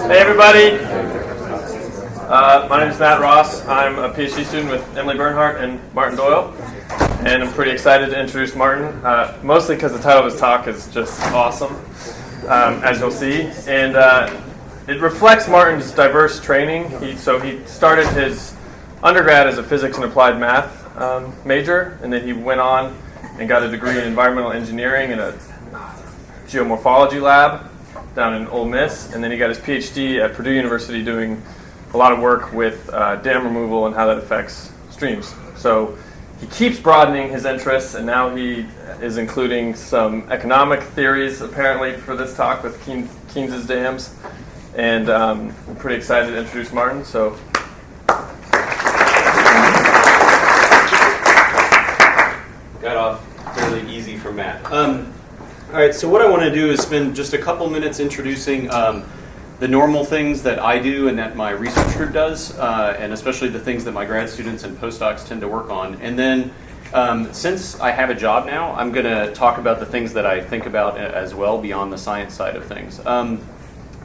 Hey everybody, my name is Matt Ross. I'm a PhD student with Emily Bernhardt and Martin Doyle, and I'm pretty excited to introduce Martin, mostly because the title of his talk is just awesome, as you'll see, and it reflects Martin's diverse training. He started his undergrad as a physics and applied math major, and then he went on and got a degree in environmental engineering in a geomorphology lab down in Ole Miss, and then he got his PhD at Purdue University doing a lot of work with dam removal and how that affects streams. So he keeps broadening his interests, and now he is including some economic theories, apparently, for this talk with Keynes's dams. And I'm pretty excited to introduce Martin. So, got off fairly easy from Matt. All right, so what I want to do is spend just a couple minutes introducing the normal things that I do and that my research group does, and especially the things that my grad students and postdocs tend to work on. And then, since I have a job now, I'm going to talk about the things that I think about as well beyond the science side of things.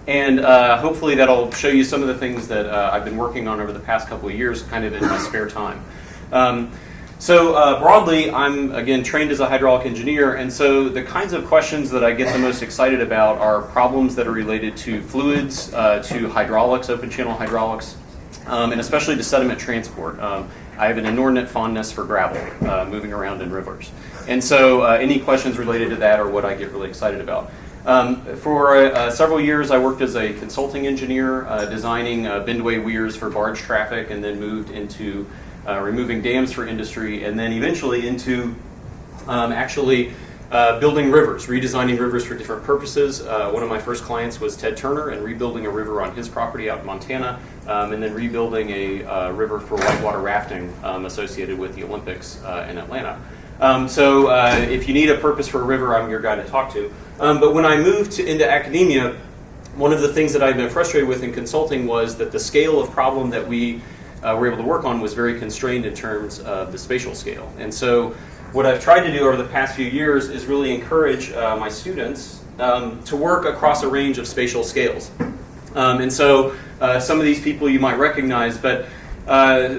And hopefully that'll show you some of the things that I've been working on over the past couple of years, kind of in my spare time. So broadly, I'm, again, trained as a hydraulic engineer, and so the kinds of questions that I get the most excited about are problems that are related to fluids, to hydraulics, open channel hydraulics, and especially to sediment transport. I have an inordinate fondness for gravel moving around in rivers. And so any questions related to that are what I get really excited about. For several years, I worked as a consulting engineer, designing bindway weirs for barge traffic, and then moved into removing dams for industry, and then eventually into actually building rivers, redesigning rivers for different purposes. One of my first clients was Ted Turner, and rebuilding a river on his property out in Montana, and then rebuilding a river for whitewater rafting associated with the Olympics in Atlanta. So if you need a purpose for a river, I'm your guy to talk to. But when I moved into academia, one of the things that I've been frustrated with in consulting was that the scale of problem that we were able to work on was very constrained in terms of the spatial scale. And so what I've tried to do over the past few years is really encourage my students to work across a range of spatial scales. And so some of these people you might recognize, but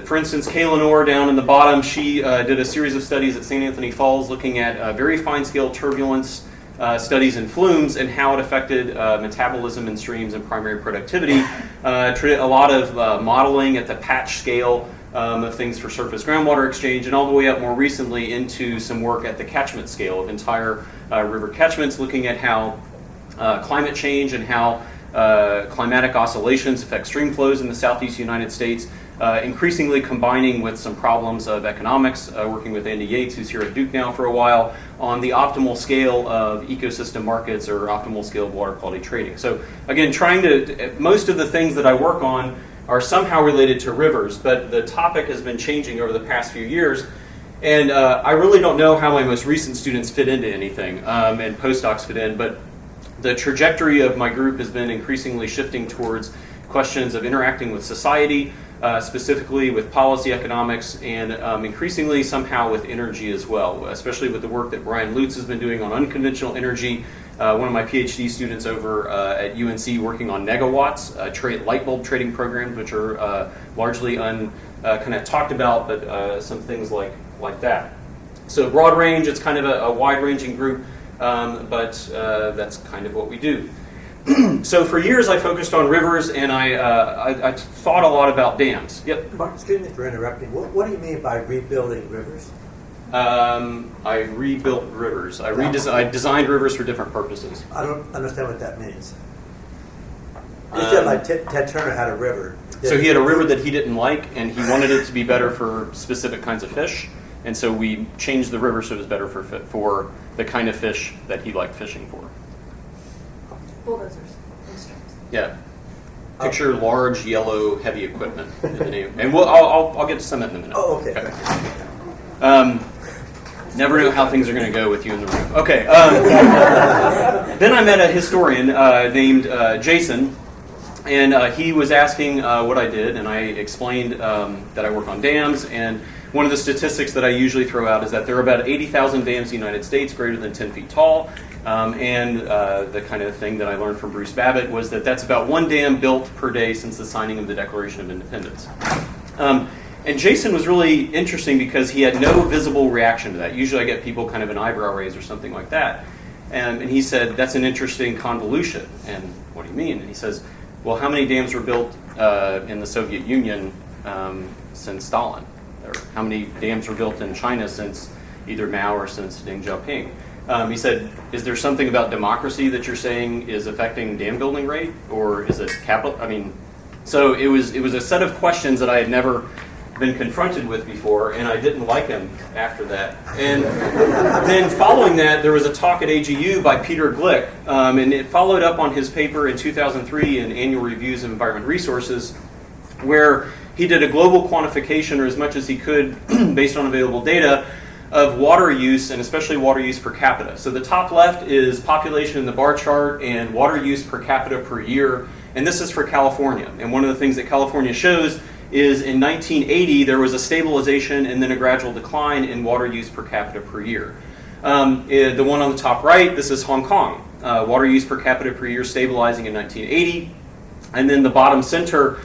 for instance, Kay Lenore down in the bottom, she did a series of studies at St. Anthony Falls looking at very fine-scale turbulence studies in flumes and how it affected metabolism in streams and primary productivity. A lot of modeling at the patch scale of things for surface groundwater exchange, and all the way up more recently into some work at the catchment scale of entire river catchments, looking at how climate change and how climatic oscillations affect stream flows in the southeast United States, increasingly combining with some problems of economics, working with Andy Yates, who's here at Duke now for a while, on the optimal scale of ecosystem markets or optimal scale of water quality trading. So again, most of the things that I work on are somehow related to rivers, but the topic has been changing over the past few years, and I really don't know how my most recent students fit into anything, and postdocs fit in, but the trajectory of my group has been increasingly shifting towards questions of interacting with society, specifically with policy economics, and increasingly somehow with energy as well, especially with the work that Brian Lutz has been doing on unconventional energy. One of my PhD students over at UNC working on negawatts, light bulb trading programs, which are largely kind of talked about, but some things like that. So broad range, it's kind of a wide-ranging group, but that's kind of what we do. So for years I focused on rivers, and I thought a lot about dams. Yep. Mark, excuse me for interrupting. What do you mean by rebuilding rivers? I rebuilt rivers. I designed rivers for different purposes. I don't understand what that means. You said like Ted Turner had a river. So he had a river that he didn't like, and he wanted it to be better for specific kinds of fish, and so we changed the river so it was better for the kind of fish that he liked fishing for. Bulldozers, Nystrom's. Yeah. Picture large, yellow, heavy equipment in the name. And I'll get to some of it in a minute. Oh, okay. Never know how things are going to go with you in the room. Okay. Then I met a historian named Jason, and he was asking what I did, and I explained that I work on dams, and one of the statistics that I usually throw out is that there are about 80,000 dams in the United States greater than 10 feet tall, And the kind of thing that I learned from Bruce Babbitt was that that's about 1 dam built per day since the signing of the Declaration of Independence. And Jason was really interesting because he had no visible reaction to that. Usually I get people kind of an eyebrow raise or something like that. And he said, that's an interesting convolution. And what do you mean? And he says, well, how many dams were built in the Soviet Union since Stalin? Or how many dams were built in China since either Mao or since Deng Xiaoping? He said, is there something about democracy that you're saying is affecting dam building rate? Or is it capital? I mean, so it was a set of questions that I had never been confronted with before, and I didn't like him after that. And then following that, there was a talk at AGU by Peter Glick, and it followed up on his paper in 2003 in Annual Reviews of Environment Resources, where he did a global quantification, or as much as he could, based on available data, of water use, and especially water use per capita. So the top left is population in the bar chart and water use per capita per year, and this is for California. And one of the things that California shows is in 1980 there was a stabilization and then a gradual decline in water use per capita per year. The one on the top right, this is Hong Kong. Water use per capita per year stabilizing in 1980. And then the bottom center,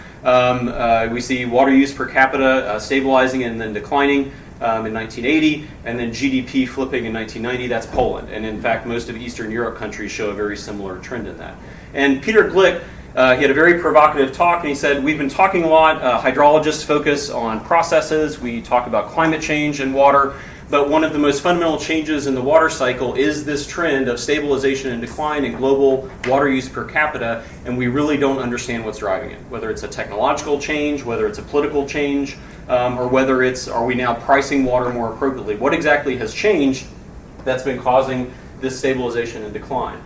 we see water use per capita stabilizing and then declining in 1980, and then GDP flipping in 1990. That's Poland. And in fact, most of Eastern Europe countries show a very similar trend in that. And Peter Glick, he had a very provocative talk, and he said, we've been talking a lot, hydrologists focus on processes, we talk about climate change and water, but one of the most fundamental changes in the water cycle is this trend of stabilization and decline in global water use per capita, and we really don't understand what's driving it, whether it's a technological change, whether it's a political change, or whether it's, are we now pricing water more appropriately? What exactly has changed that's been causing this stabilization and decline?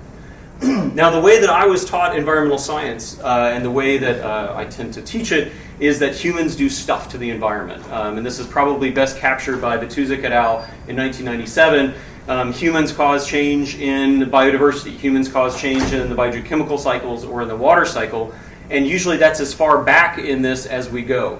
Now, the way that I was taught environmental science and the way that I tend to teach it is that humans do stuff to the environment. And this is probably best captured by Batuzik et al. In 1997. Humans cause change in biodiversity. Humans cause change in the biogeochemical cycles or in the water cycle. And usually that's as far back in this as we go.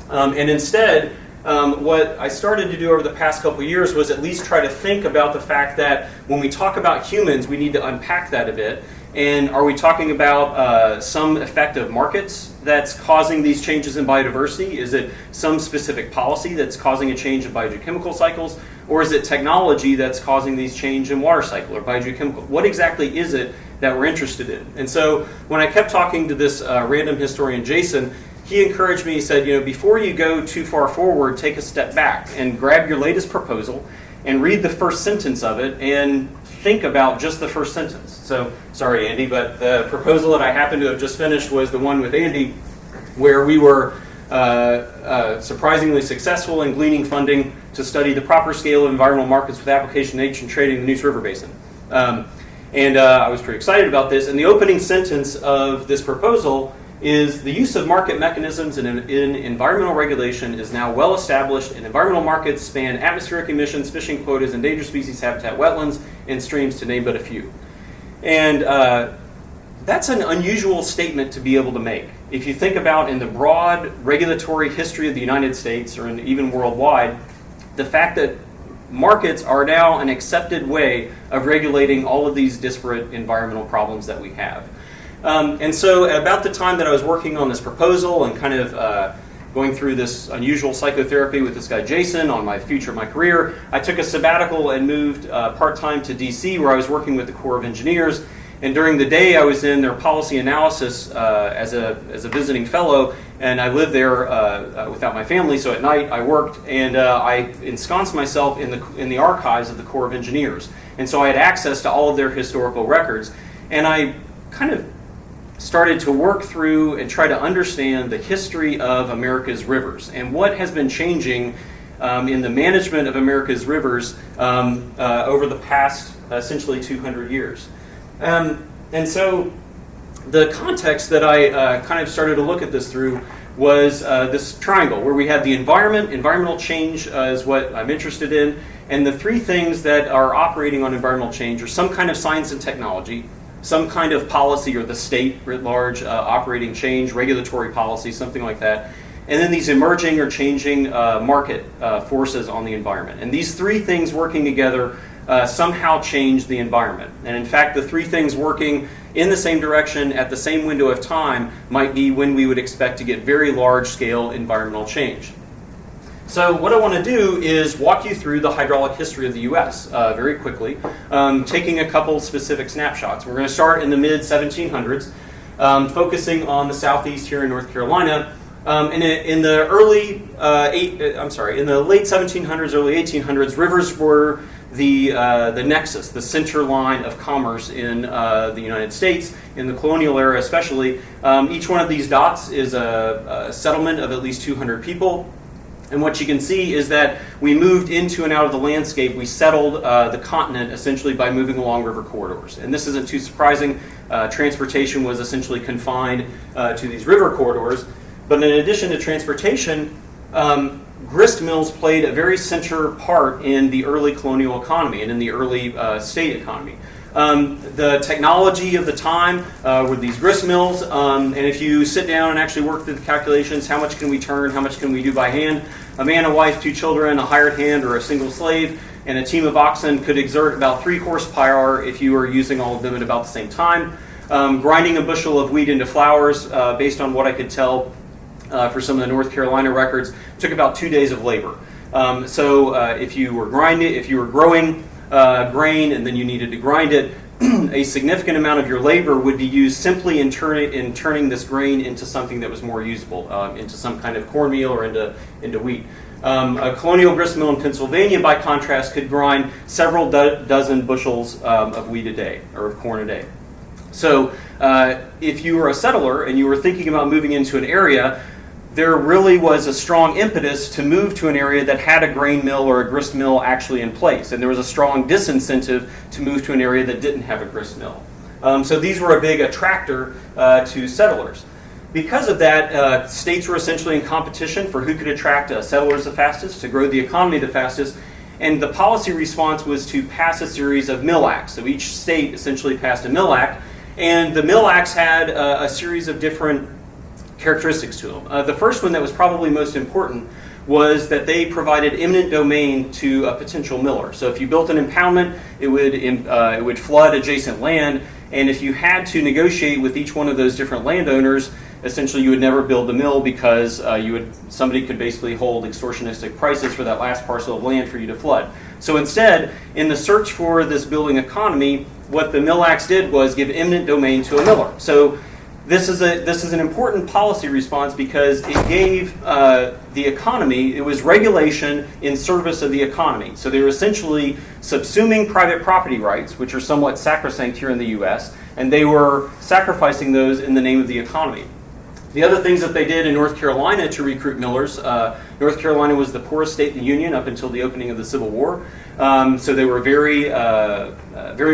And instead, what I started to do over the past couple of years was at least try to think about the fact that when we talk about humans, we need to unpack that a bit. And are we talking about some effect of markets that's causing these changes in biodiversity? Is it some specific policy that's causing a change in biogeochemical cycles? Or is it technology that's causing these change in water cycle or biogeochemical? What exactly is it that we're interested in? And so when I kept talking to this random historian, Jason, he encouraged me, he said, before you go too far forward, take a step back and grab your latest proposal and read the first sentence of it and think about just the first sentence. So, sorry, Andy, but the proposal that I happened to have just finished was the one with Andy, where we were surprisingly successful in gleaning funding to study the proper scale of environmental markets with application in ancient trading in the Neuse River Basin. And I was pretty excited about this. And the opening sentence of this proposal is the use of market mechanisms in environmental regulation is now well established, and environmental markets span atmospheric emissions, fishing quotas, endangered species habitat, wetlands, and streams, to name but a few. And that's an unusual statement to be able to make. If you think about in the broad regulatory history of the United States, or even worldwide, the fact that markets are now an accepted way of regulating all of these disparate environmental problems that we have. And so at about the time that I was working on this proposal and kind of going through this unusual psychotherapy with this guy Jason on my future of my career, I took a sabbatical and moved part-time to DC, where I was working with the Corps of Engineers. And during the day I was in their policy analysis as a visiting fellow, and I lived there without my family, so at night I worked, and I ensconced myself in the archives of the Corps of Engineers. And so I had access to all of their historical records, and I kind of started to work through and try to understand the history of America's rivers and what has been changing in the management of America's rivers over the past essentially 200 years. And so the context that I kind of started to look at this through was this triangle where we have the environmental change is what I'm interested in, and the three things that are operating on environmental change are some kind of science and technology, some kind of policy or the state writ large operating change, regulatory policy, something like that, and then these emerging or changing market forces on the environment. And these three things working together somehow change the environment. And in fact, the three things working in the same direction at the same window of time might be when we would expect to get very large-scale environmental change. So what I want to do is walk you through the hydraulic history of the U.S. Very quickly, taking a couple specific snapshots. We're going to start in the mid-1700s, focusing on the southeast here in North Carolina. In the late 1700s, early 1800s, rivers were the nexus, the center line of commerce in the United States, in the colonial era especially. Each one of these dots is a settlement of at least 200 people. And what you can see is that we moved into and out of the landscape. We settled the continent essentially by moving along river corridors. And this isn't too surprising. Transportation was essentially confined to these river corridors. But in addition to transportation, grist mills played a very center part in the early colonial economy and in the early state economy. The technology of the time were these grist mills, and if you sit down and actually work through the calculations, how much can we turn, how much can we do by hand, a man, a wife, 2 children, a hired hand, or a single slave, and a team of oxen could exert about 3 horsepower if you were using all of them at about the same time. Grinding a bushel of wheat into flours, based on what I could tell for some of the North Carolina records, took about 2 days of labor. So if you were growing grain and then you needed to grind it, a significant amount of your labor would be used simply in turning this grain into something that was more usable, into some kind of cornmeal or into wheat. A colonial grist mill in Pennsylvania, by contrast, could grind several dozen bushels of wheat a day, or of corn a day. So if you were a settler and you were thinking about moving into an area, there really was a strong impetus to move to an area that had a grain mill or a grist mill actually in place. And there was a strong disincentive to move to an area that didn't have a grist mill. So these were a big attractor to settlers. Because of that, states were essentially in competition for who could attract settlers the fastest, to grow the economy the fastest. And the policy response was to pass a series of mill acts. So each state essentially passed a mill act. And the mill acts had a series of different characteristics to them. The first one that was probably most important was that they provided eminent domain to a potential miller. So if you built an impoundment, it would flood adjacent land, and if you had to negotiate with each one of those different landowners, essentially you would never build the mill because somebody could basically hold extortionistic prices for that last parcel of land for you to flood. So instead, in the search for this building economy, what the mill acts did was give eminent domain to a miller. So this is an important policy response because it gave the economy, it was regulation in service of the economy. So they were essentially subsuming private property rights, which are somewhat sacrosanct here in the U.S., and they were sacrificing those in the name of the economy. The other things that they did in North Carolina to recruit millers, North Carolina was the poorest state in the Union up until the opening of the Civil War. So they were very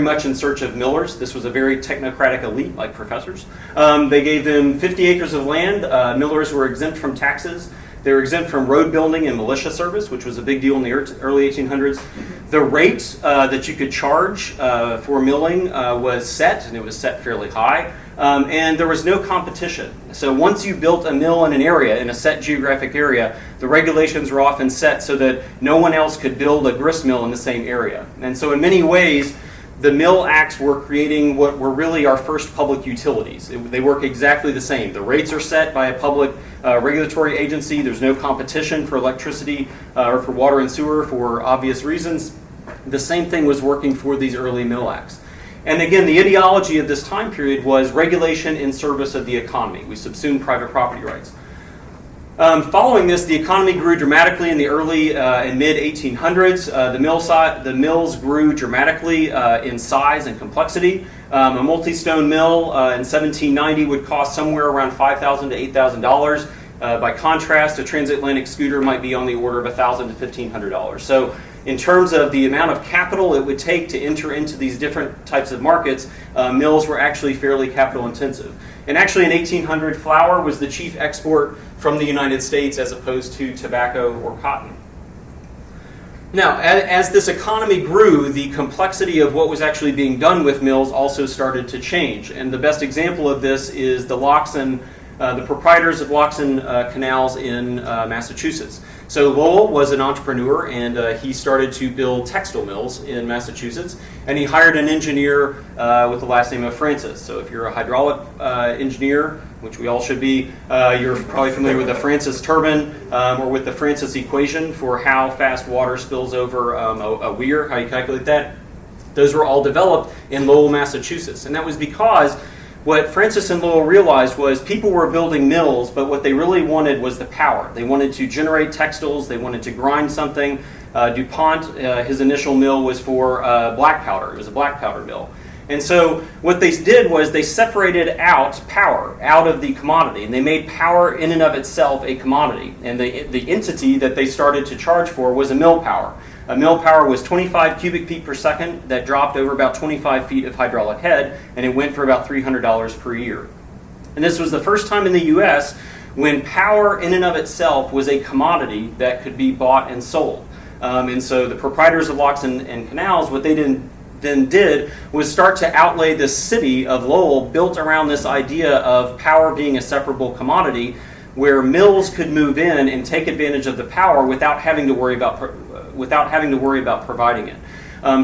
much in search of millers. This was a very technocratic elite, like professors. They gave them 50 acres of land. Millers were exempt from taxes. They were exempt from road building and militia service, which was a big deal in the early 1800s. The rate that you could charge for milling was set, and it was set fairly high. And there was no competition. So once you built a mill in an area, in a set geographic area, the regulations were often set so that no one else could build a grist mill in the same area. And so in many ways, the mill acts were creating what were really our first public utilities. They work exactly the same. The rates are set by a public regulatory agency. There's no competition for electricity or for water and sewer for obvious reasons. The same thing was working for these early mill acts. And again, the ideology of this time period was regulation in service of the economy. We subsumed private property rights. Following this, the economy grew dramatically in the early and mid-1800s. The mills grew dramatically in size and complexity. A multi-stone mill in 1790 would cost somewhere around $5,000 to $8,000. By contrast, a transatlantic scooter might be on the order of $1,000 to $1,500. So in terms of the amount of capital it would take to enter into these different types of markets, mills were actually fairly capital intensive. And actually in 1800, flour was the chief export from the United States as opposed to tobacco or cotton. Now, as this economy grew, the complexity of what was actually being done with mills also started to change. And the best example of this is the locks and the proprietors of locks and canals in Massachusetts. So Lowell was an entrepreneur, and he started to build textile mills in Massachusetts, and he hired an engineer with the last name of Francis. So if you're a hydraulic engineer, which we all should be, you're probably familiar with the Francis turbine or with the Francis equation for how fast water spills over a weir, how you calculate that. Those were all developed in Lowell, Massachusetts, and that was because what Francis and Lowell realized was people were building mills, but what they really wanted was the power. They wanted to generate textiles. They wanted to grind something. DuPont, his initial mill was for black powder. It was a black powder mill. And so what they did was they separated out power out of the commodity, and they made power in and of itself a commodity. And the entity that they started to charge for was a mill power. A mill power was 25 cubic feet per second that dropped over about 25 feet of hydraulic head, and it went for about $300 per year. And this was the first time in the U.S. when power in and of itself was a commodity that could be bought and sold. And so the proprietors of locks and canals, what they then did was start to outlay this city of Lowell built around this idea of power being a separable commodity, where mills could move in and take advantage of the power without having to worry about providing it.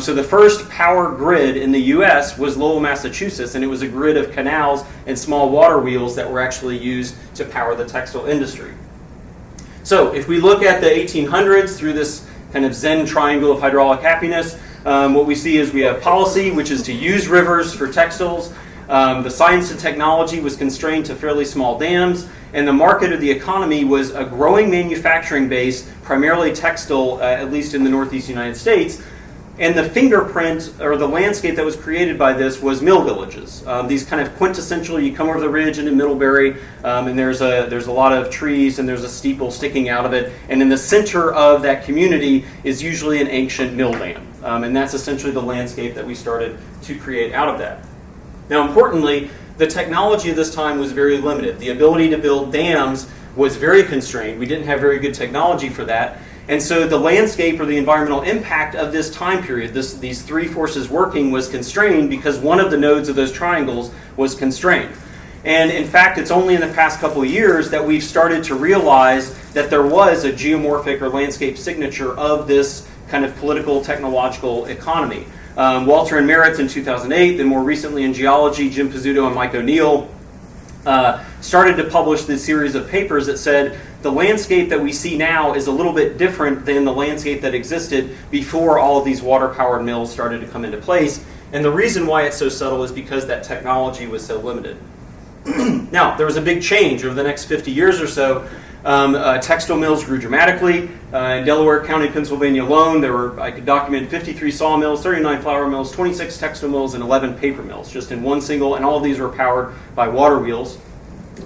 So the first power grid in the U.S. was Lowell, Massachusetts, and it was a grid of canals and small water wheels that were actually used to power the textile industry. So if we look at the 1800s through this kind of Zen triangle of hydraulic happiness, what we see is we have policy, which is to use rivers for textiles. The science and technology was constrained to fairly small dams, and the market or the economy was a growing manufacturing base, primarily textile, at least in the Northeast United States. And the fingerprint or the landscape that was created by this was mill villages. These kind of quintessential, you come over the ridge into Middlebury, and there's a lot of trees and there's a steeple sticking out of it. And in the center of that community is usually an ancient mill dam. And that's essentially the landscape that we started to create out of that. Now, importantly, the technology of this time was very limited. The ability to build dams was very constrained. We didn't have very good technology for that. And so the landscape or the environmental impact of this time period, these three forces working, was constrained because one of the nodes of those triangles was constrained. And in fact, it's only in the past couple of years that we've started to realize that there was a geomorphic or landscape signature of this kind of political, technological economy. Walter and Merritt in 2008, then more recently in geology, Jim Pizzuto and Mike O'Neill started to publish this series of papers that said the landscape that we see now is a little bit different than the landscape that existed before all of these water-powered mills started to come into place. And the reason why it's so subtle is because that technology was so limited. Now, there was a big change over the next 50 years or so. Textile mills grew dramatically. In Delaware County, Pennsylvania alone, I could document 53 sawmills, 39 flour mills, 26 textile mills, and 11 paper mills, just in one single, and all of these were powered by water wheels.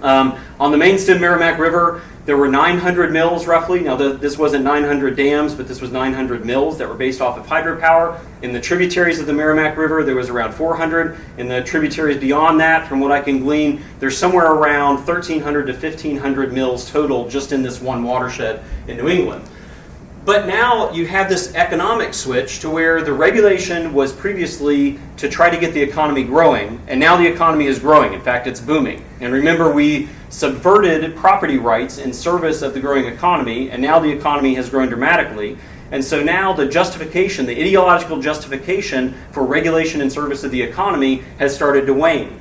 On the main stem Merrimack River, there were 900 mills roughly. Now, this wasn't 900 dams, but this was 900 mills that were based off of hydropower. In the tributaries of the Merrimack River, there was around 400. In the tributaries beyond that, from what I can glean, there's somewhere around 1,300 to 1,500 mills total just in this one watershed in New England. But now you have this economic switch to where the regulation was previously to try to get the economy growing, and now the economy is growing. In fact, it's booming. And remember, we subverted property rights in service of the growing economy, and now the economy has grown dramatically. And so now the justification, the ideological justification for regulation in service of the economy has started to wane.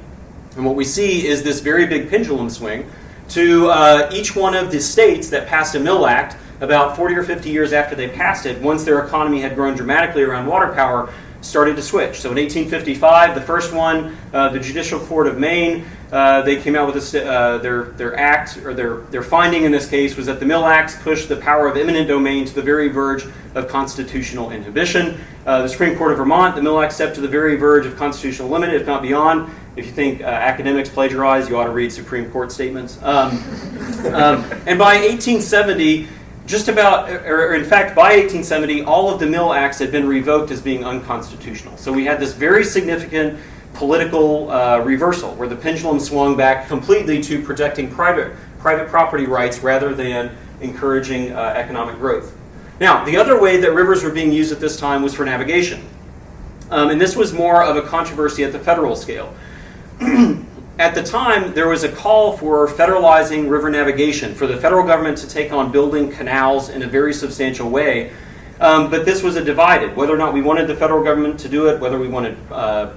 And what we see is this very big pendulum swing to each one of the states that passed a Mill Act about 40 or 50 years after they passed it, once their economy had grown dramatically around water power, started to switch. So in 1855, the first one, the Judicial Court of Maine, they came out with their act, or their finding in this case was that the Mill Acts pushed the power of eminent domain to the very verge of constitutional inhibition. The Supreme Court of Vermont, the Mill Act stepped to the very verge of constitutional limit, if not beyond. If you think academics plagiarize, you ought to read Supreme Court statements. And by 1870, by 1870, all of the Mill Acts had been revoked as being unconstitutional. So we had this very significant political reversal where the pendulum swung back completely to protecting private property rights rather than encouraging economic growth. Now, the other way that rivers were being used at this time was for navigation. And this was more of a controversy at the federal scale. at the time, there was a call for federalizing river navigation, for the federal government to take on building canals in a very substantial way. But this was a divided, whether or not we wanted the federal government to do it, whether we wanted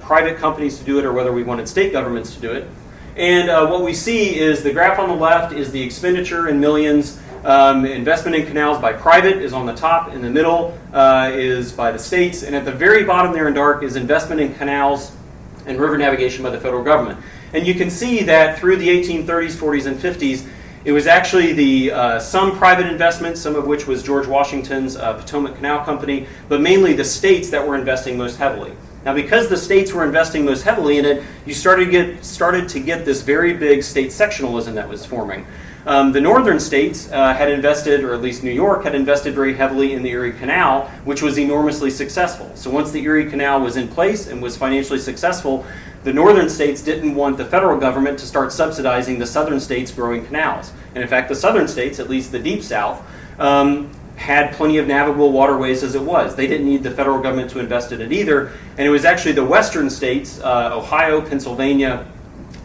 private companies to do it, or whether we wanted state governments to do it. And what we see is the graph on the left is the expenditure in millions. Investment in canals by private is on the top. In the middle is by the states. And at the very bottom there in dark is investment in canals and river navigation by the federal government. And you can see that through the 1830s, 40s, and 50s, it was actually some private investments, some of which was George Washington's Potomac Canal Company, but mainly the states that were investing most heavily. Now, because the states were investing most heavily in it, you started to get this very big state sectionalism that was forming. The northern states had invested, or at least New York, had invested very heavily in the Erie Canal, which was enormously successful. So once the Erie Canal was in place and was financially successful, the northern states didn't want the federal government to start subsidizing the southern states' growing canals. And in fact, the southern states, at least the deep south, had plenty of navigable waterways as it was. They didn't need the federal government to invest in it either. And it was actually the western states, Ohio, Pennsylvania,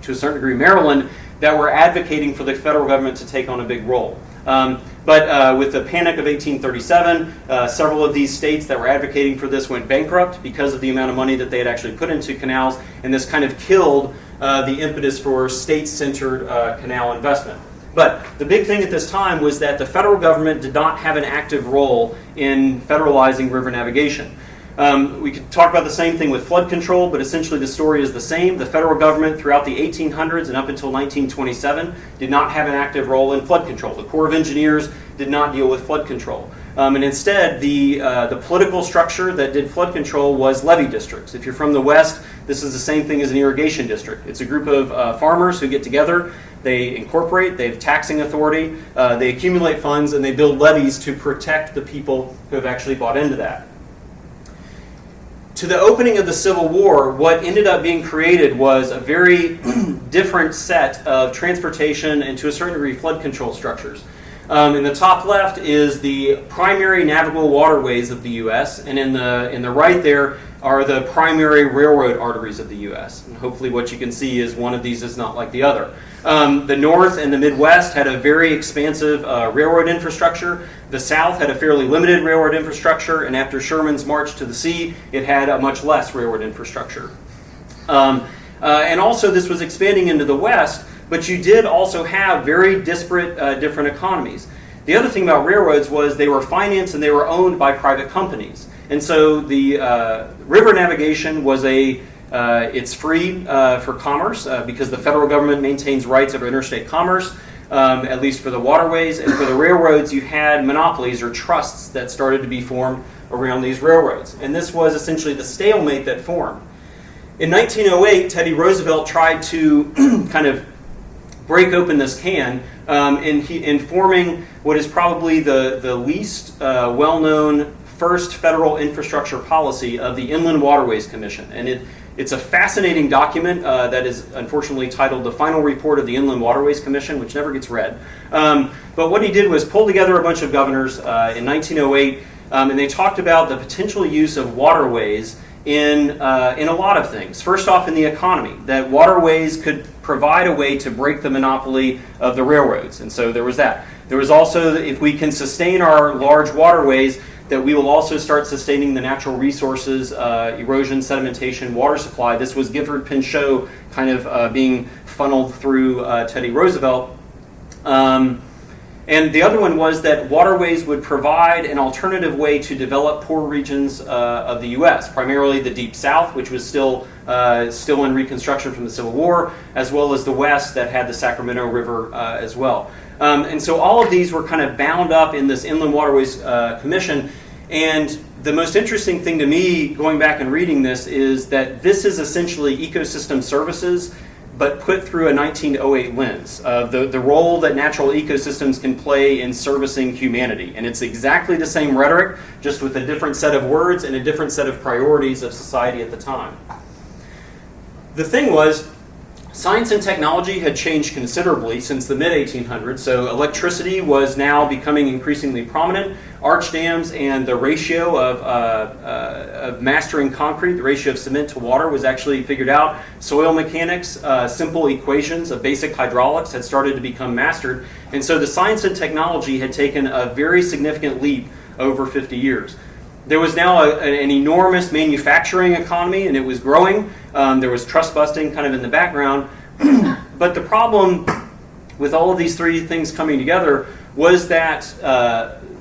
to a certain degree Maryland, that were advocating for the federal government to take on a big role. But with the Panic of 1837, several of these states that were advocating for this went bankrupt because of the amount of money that they had actually put into canals, and this kind of killed the impetus for state-centered canal investment. But the big thing at this time was that the federal government did not have an active role in federalizing river navigation. We could talk about the same thing with flood control, but essentially the story is the same. The federal government throughout the 1800s and up until 1927 did not have an active role in flood control. The Corps of Engineers did not deal with flood control. And instead, the political structure that did flood control was levee districts. If you're from the West, this is the same thing as an irrigation district. It's a group of farmers who get together, they incorporate, they have taxing authority, they accumulate funds, and they build levees to protect the people who have actually bought into that. To the opening of the Civil War, what ended up being created was a very different set of transportation and to a certain degree flood control structures. In the top left is the primary navigable waterways of the U.S., and in the right there are the primary railroad arteries of the U.S. And hopefully what you can see is one of these is not like the other. The North and the Midwest had a very expansive railroad infrastructure. The South had a fairly limited railroad infrastructure, and after Sherman's march to the sea, it had a much less railroad infrastructure. And also this was expanding into the West, but you did also have very disparate different economies. The other thing about railroads was they were financed and they were owned by private companies. And so the river navigation was it's free for commerce because the federal government maintains rights over interstate commerce, at least for the waterways. And for the railroads, you had monopolies or trusts that started to be formed around these railroads. And this was essentially the stalemate that formed. In 1908, Teddy Roosevelt tried to kind of break open this can in forming what is probably the least well-known first federal infrastructure policy of the Inland Waterways Commission. And it's a fascinating document that is unfortunately titled The Final Report of the Inland Waterways Commission, which never gets read. But what he did was pull together a bunch of governors in 1908, and they talked about the potential use of waterways in a lot of things. First off, in the economy, that waterways could provide a way to break the monopoly of the railroads. And so there was that. There was also, if we can sustain our large waterways, that we will also start sustaining the natural resources, erosion, sedimentation, water supply. This was Gifford Pinchot kind of being funneled through Teddy Roosevelt. And the other one was that waterways would provide an alternative way to develop poor regions of the U.S., primarily the Deep South, which was still in Reconstruction from the Civil War, as well as the West that had the Sacramento River as well. And so all of these were kind of bound up in this Inland Waterways Commission. And the most interesting thing to me, going back and reading this, is that this is essentially ecosystem services, but put through a 1908 lens of the role that natural ecosystems can play in servicing humanity. And it's exactly the same rhetoric, just with a different set of words and a different set of priorities of society at the time. The thing was, Science and technology had changed considerably since the mid-1800s, so electricity was now becoming increasingly prominent. Arch dams and the ratio of mastering concrete, the ratio of cement to water, was actually figured out. Soil mechanics, simple equations of basic hydraulics had started to become mastered, and so the science and technology had taken a very significant leap over 50 years. There was now an enormous manufacturing economy, and it was growing. There was trust busting kind of in the background. But the problem with all of these three things coming together was that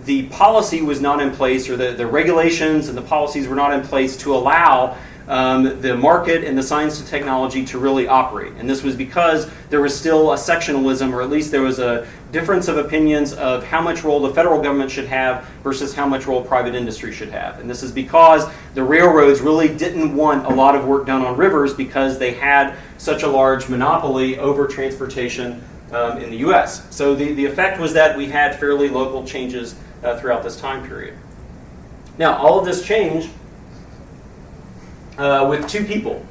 the policy was not in place, or the regulations and the policies were not in place to allow the market and the science and technology to really operate. And this was because there was still a sectionalism, or at least there was a difference of opinions of how much role the federal government should have versus how much role private industry should have. And this is because the railroads really didn't want a lot of work done on rivers because they had such a large monopoly over transportation in the U.S. So the effect was that we had fairly local changes throughout this time period. Now, all of this changed with two people.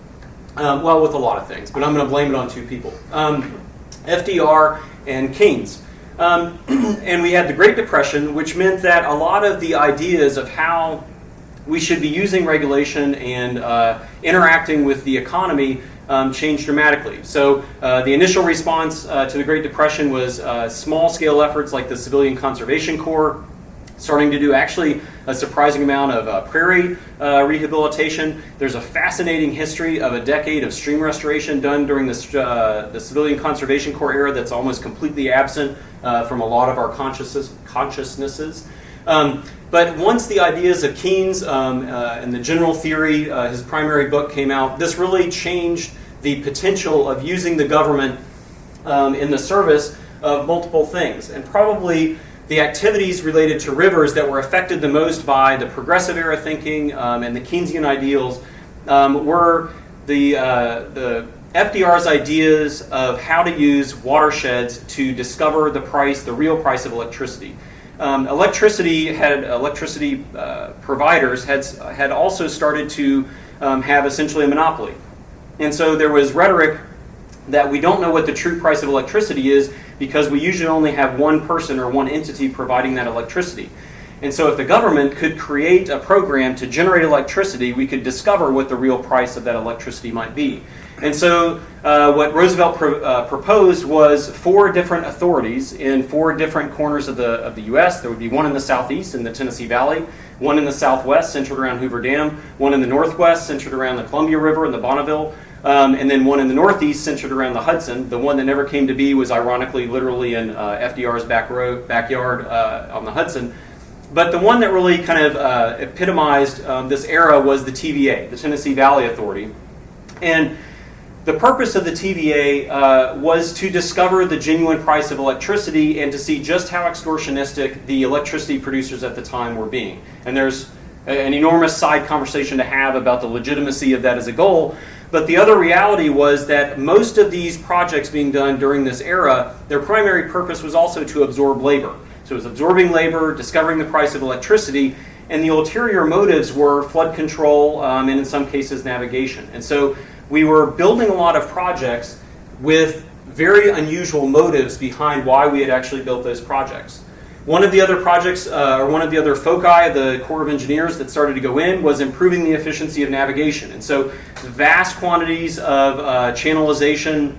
Well, with a lot of things, but I'm going to blame it on two people. FDR and Keynes. And we had the Great Depression, which meant that a lot of the ideas of how we should be using regulation and interacting with the economy changed dramatically. So the initial response to the Great Depression was small-scale efforts like the Civilian Conservation Corps, starting to do actually a surprising amount of prairie rehabilitation. There's a fascinating history of a decade of stream restoration done during the Civilian Conservation Corps era that's almost completely absent from a lot of our consciousnesses. But once the ideas of Keynes and the general theory, his primary book, came out, this really changed the potential of using the government in the service of multiple things. And probably the activities related to rivers that were affected the most by the progressive era thinking and the Keynesian ideals were the FDR's ideas of how to use watersheds to discover the real price of electricity. Electricity providers had also started to have essentially a monopoly. And so there was rhetoric that we don't know what the true price of electricity is because we usually only have one person or one entity providing that electricity. And so if the government could create a program to generate electricity, we could discover what the real price of that electricity might be. And so what Roosevelt proposed was 4 different authorities in 4 different corners of the U.S. There would be one in the southeast in the Tennessee Valley, one in the southwest centered around Hoover Dam, one in the northwest centered around the Columbia River and the Bonneville, and then one in the northeast centered around the Hudson. The one that never came to be was ironically literally in FDR's backyard on the Hudson. But the one that really kind of epitomized this era was the TVA, the Tennessee Valley Authority. And the purpose of the TVA was to discover the genuine price of electricity and to see just how extortionistic the electricity producers at the time were being. And there's an enormous side conversation to have about the legitimacy of that as a goal. But the other reality was that most of these projects being done during this era, their primary purpose was also to absorb labor. So it was absorbing labor, discovering the price of electricity, and the ulterior motives were flood control and in some cases navigation. And so we were building a lot of projects with very unusual motives behind why we had actually built those projects. One of the other projects, or one of the other foci of the Corps of Engineers that started to go in was improving the efficiency of navigation. And so vast quantities of channelization,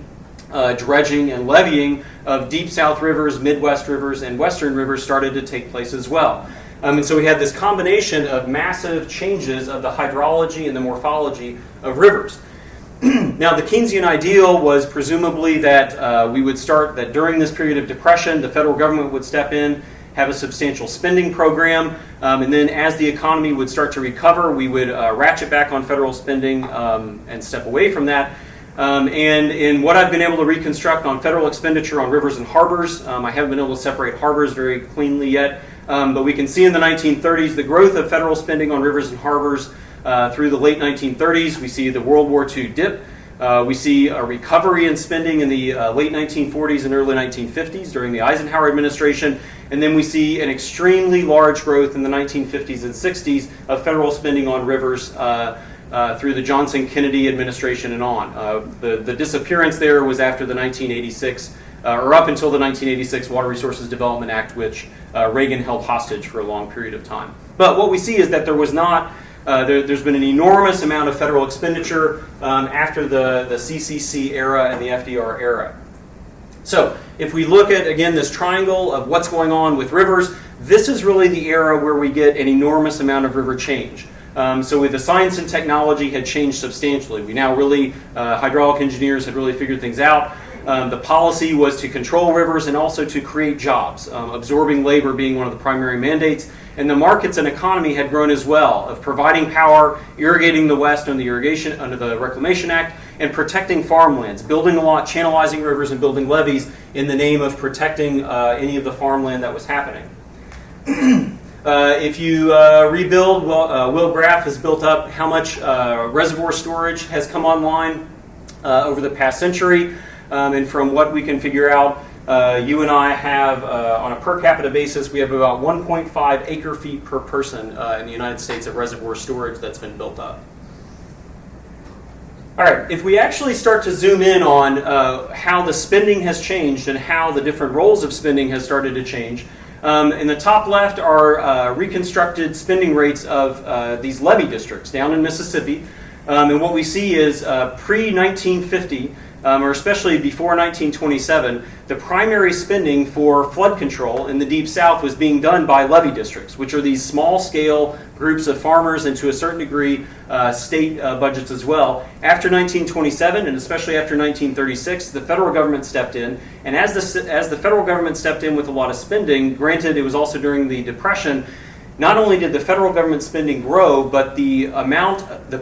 dredging, and leveeing of deep south rivers, Midwest rivers, and Western rivers started to take place as well. And so we had this combination of massive changes of the hydrology and the morphology of rivers. Now, the Keynesian ideal was presumably that we would start, that during this period of depression, the federal government would step in, have a substantial spending program, and then as the economy would start to recover, we would ratchet back on federal spending and step away from that. And in what I've been able to reconstruct on federal expenditure on rivers and harbors, I haven't been able to separate harbors very cleanly yet, but we can see in the 1930s the growth of federal spending on rivers and harbors through the late 1930s. We see the World War II dip. We see a recovery in spending in the late 1940s and early 1950s during the Eisenhower administration. And then we see an extremely large growth in the 1950s and 60s of federal spending on rivers through the Johnson-Kennedy administration and on. The disappearance there was after the 1986, or up until the 1986 Water Resources Development Act, which Reagan held hostage for a long period of time. But what we see is that there was not, there's been an enormous amount of federal expenditure after the CCC era and the FDR era. So if we look at, again, this triangle of what's going on with rivers, this is really the era where we get an enormous amount of river change. So with the science and technology had changed substantially. We now really, hydraulic engineers had really figured things out. The policy was to control rivers and also to create jobs, absorbing labor being one of the primary mandates. And the markets and economy had grown as well, of providing power, irrigating the West under the Reclamation Act, and protecting farmlands, building a lot, channelizing rivers, and building levees in the name of protecting any of the farmland that was happening. If you rebuild, Will Graff has built up how much reservoir storage has come online over the past century. And from what we can figure out, you and I have, on a per capita basis, we have about 1.5 acre feet per person in the United States of reservoir storage that's been built up. All right, if we actually start to zoom in on how the spending has changed and how the different roles of spending has started to change, in the top left are reconstructed spending rates of these levee districts down in Mississippi. And what we see is pre-1950, or especially before 1927, the primary spending for flood control in the Deep South was being done by levee districts, which are these small-scale groups of farmers and to a certain degree state budgets as well. After 1927, and especially after 1936, the federal government stepped in, and as the federal government stepped in with a lot of spending, granted it was also during the Depression, not only did the federal government spending grow, but the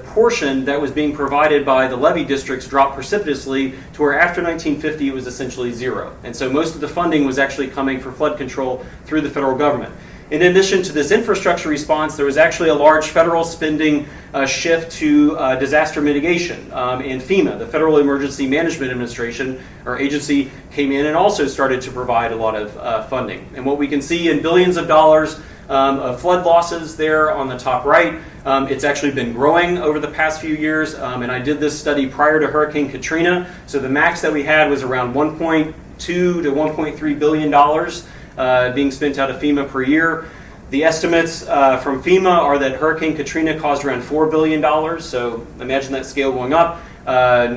portion that was being provided by the levee districts dropped precipitously to where after 1950 it was essentially zero. And so most of the funding was actually coming for flood control through the federal government. In addition to this infrastructure response, there was actually a large federal spending shift to disaster mitigation. And FEMA, the Federal Emergency Management Administration, or agency, came in and also started to provide a lot of funding. And what we can see in billions of dollars of flood losses there on the top right. It's actually been growing over the past few years, and I did this study prior to Hurricane Katrina. So the max that we had was around $1.2 to $1.3 billion being spent out of FEMA per year. The estimates from FEMA are that Hurricane Katrina caused around $4 billion, so imagine that scale going up.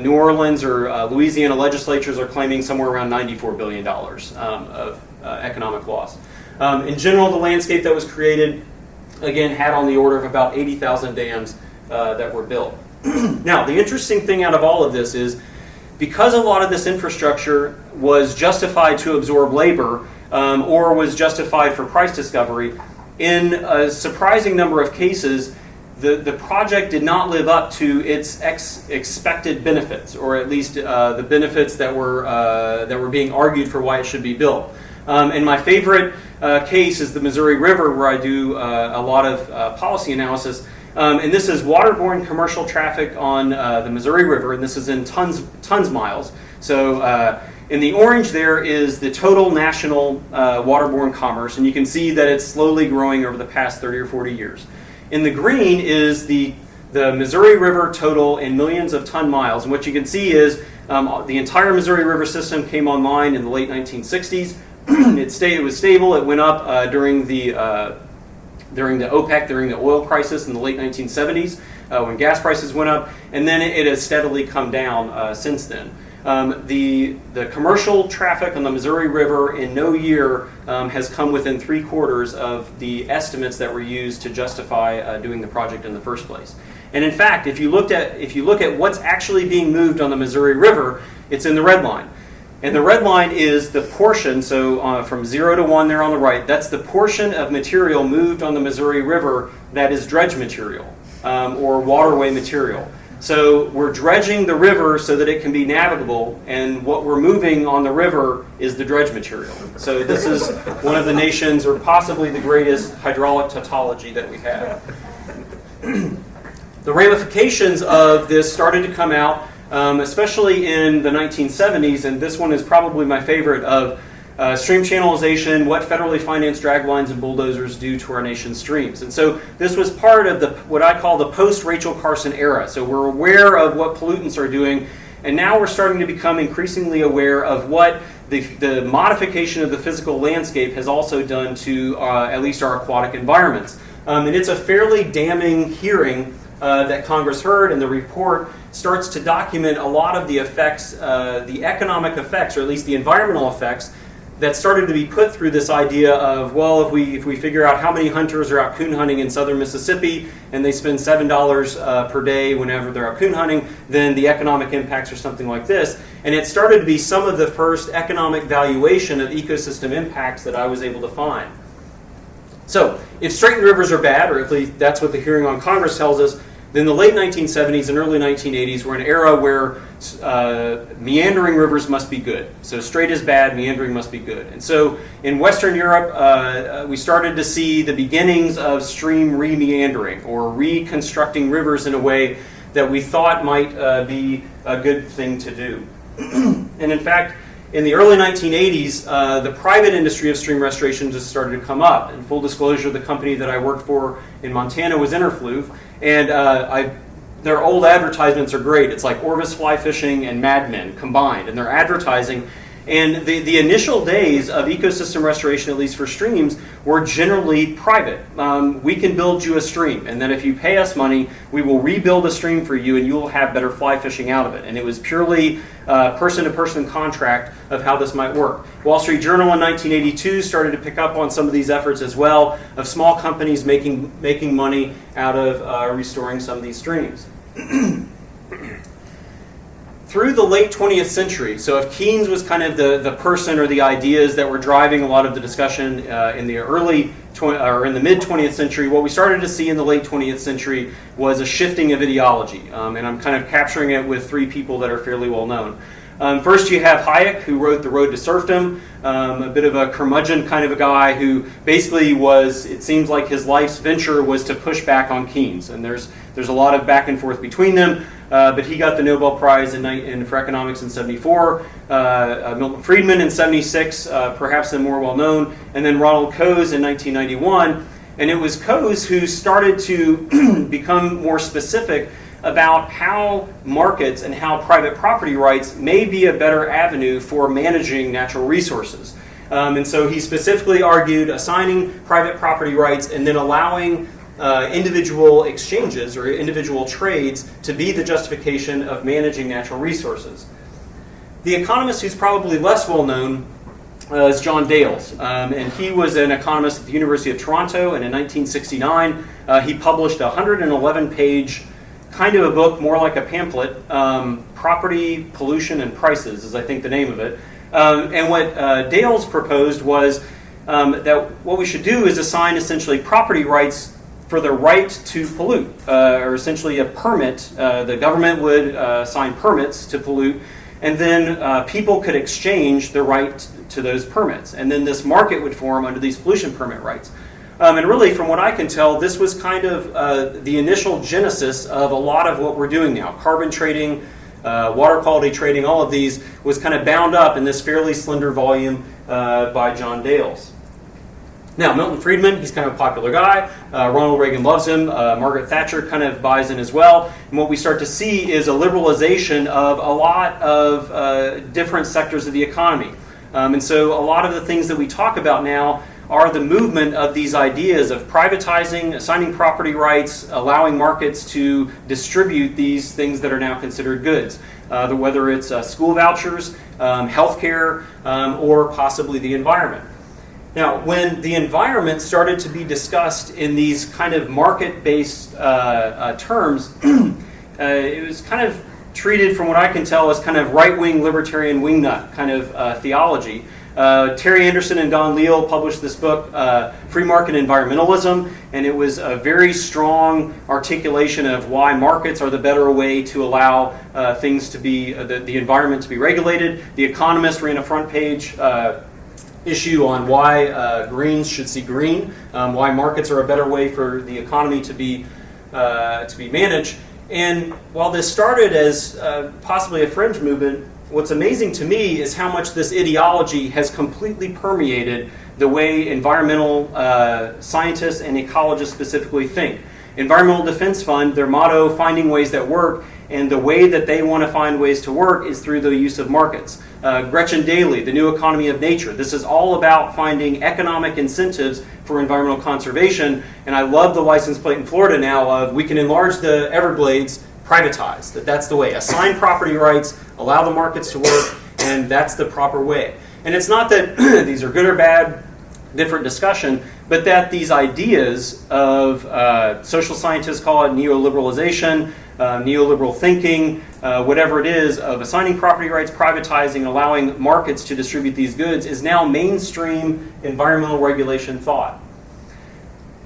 New Orleans or Louisiana legislatures are claiming somewhere around $94 billion of economic loss. In general, the landscape that was created, again, had on the order of about 80,000 dams that were built. Now, the interesting thing out of all of this is, because a lot of this infrastructure was justified to absorb labor or was justified for price discovery, in a surprising number of cases, the project did not live up to its expected benefits, or at least the benefits that were being argued for why it should be built. And my favorite case is the Missouri River, where I do a lot of policy analysis. And this is waterborne commercial traffic on the Missouri River, and this is in tons miles. So in the orange there is the total national waterborne commerce, and you can see that it's slowly growing over the past 30 or 40 years. In the green is the Missouri River total in millions of ton miles, and what you can see is the entire Missouri River system came online in the late 1960s. It was stable. It went up during the OPEC, during the oil crisis in the late 1970s when gas prices went up, and then it has steadily come down since then. The commercial traffic on the Missouri River in no year has come within 3/4 of the estimates that were used to justify doing the project in the first place. And in fact, if you look at what's actually being moved on the Missouri River, it's in the red line. And the red line is the portion, so from 0 to 1 there on the right, that's the portion of material moved on the Missouri River that is dredge material or waterway material. So we're dredging the river so that it can be navigable, and what we're moving on the river is the dredge material. So this is one of the nation's, or possibly the greatest, hydraulic tautology that we have. The ramifications of this started to come out, especially in the 1970s, and this one is probably my favorite, of stream channelization, what federally financed draglines and bulldozers do to our nation's streams. And so this was part of what I call the post-Rachel Carson era. So we're aware of what pollutants are doing, and now we're starting to become increasingly aware of what the modification of the physical landscape has also done to at least our aquatic environments. And it's a fairly damning hearing that Congress heard, and the report starts to document a lot of the effects, the economic effects, or at least the environmental effects, that started to be put through this idea of, well, if we figure out how many hunters are out coon hunting in southern Mississippi and they spend $7 per day whenever they're out coon hunting, then the economic impacts are something like this. And it started to be some of the first economic valuation of ecosystem impacts that I was able to find. So, if straightened rivers are bad, or at least that's what the hearing on Congress tells us, then the late 1970s and early 1980s were an era where meandering rivers must be good. So straight is bad, meandering must be good. And so in Western Europe, we started to see the beginnings of stream re-meandering, or reconstructing rivers in a way that we thought might be a good thing to do. And in fact, in the early 1980s, the private industry of stream restoration just started to come up. In full disclosure, the company that I worked for in Montana was Interfluve, and their old advertisements are great. It's like Orvis Fly Fishing and Mad Men combined, and they're advertising. And the initial days of ecosystem restoration, at least for streams, were generally private. We can build you a stream, and then if you pay us money, we will rebuild a stream for you, and you will have better fly fishing out of it. And it was purely person-to-person contract of how this might work. Wall Street Journal in 1982 started to pick up on some of these efforts as well, of small companies making money out of restoring some of these streams. Through the late 20th century, so if Keynes was kind of the person or the ideas that were driving a lot of the discussion in the mid 20th century, what we started to see in the late 20th century was a shifting of ideology, and I'm kind of capturing it with three people that are fairly well known. First, you have Hayek, who wrote The Road to Serfdom, a bit of a curmudgeon kind of a guy who basically it seems like his life's venture was to push back on Keynes, and there's a lot of back and forth between them. But he got the Nobel Prize for economics in '74, Milton Friedman in '76, perhaps the more well-known, and then Ronald Coase in 1991. And it was Coase who started to become more specific about how markets and how private property rights may be a better avenue for managing natural resources. And so he specifically argued assigning private property rights and then allowing individual exchanges or individual trades to be the justification of managing natural resources. The economist who's probably less well known is John Dales, and he was an economist at the University of Toronto, and in 1969 he published a 111-page kind of a book, more like a pamphlet, Property, Pollution, and Prices is I think the name of it. And what Dales proposed was that what we should do is assign essentially property rights for the right to pollute, or essentially a permit. The government would assign permits to pollute, and then people could exchange the right to those permits. And then this market would form under these pollution permit rights. And really, from what I can tell, this was kind of the initial genesis of a lot of what we're doing now. Carbon trading, water quality trading, all of these was kind of bound up in this fairly slender volume by John Dales. Now, Milton Friedman, he's kind of a popular guy. Ronald Reagan loves him. Margaret Thatcher kind of buys in as well. And what we start to see is a liberalization of a lot of different sectors of the economy. And so a lot of the things that we talk about now are the movement of these ideas of privatizing, assigning property rights, allowing markets to distribute these things that are now considered goods, whether it's school vouchers, healthcare, or possibly the environment. Now, when the environment started to be discussed in these kind of market-based terms, it was kind of treated, from what I can tell, as kind of right-wing libertarian wingnut kind of theology. Terry Anderson and Don Leal published this book, Free Market Environmentalism, and it was a very strong articulation of why markets are the better way to allow things to be, the environment to be regulated. The Economist ran a front page issue on why Greens should see green, why markets are a better way for the economy to be managed. And while this started as possibly a fringe movement, what's amazing to me is how much this ideology has completely permeated the way environmental scientists and ecologists specifically think. Environmental Defense Fund, their motto, finding ways that work, and the way that they want to find ways to work is through the use of markets. Gretchen Daly, the New Economy of Nature. This is all about finding economic incentives for environmental conservation, and I love the license plate in Florida now of we can enlarge the Everglades, privatize. That's the way. Assign property rights, allow the markets to work, and that's the proper way. And it's not that these are good or bad, different discussion, but that these ideas of social scientists call it neoliberalization, neoliberal thinking, whatever it is, of assigning property rights, privatizing, allowing markets to distribute these goods is now mainstream environmental regulation thought.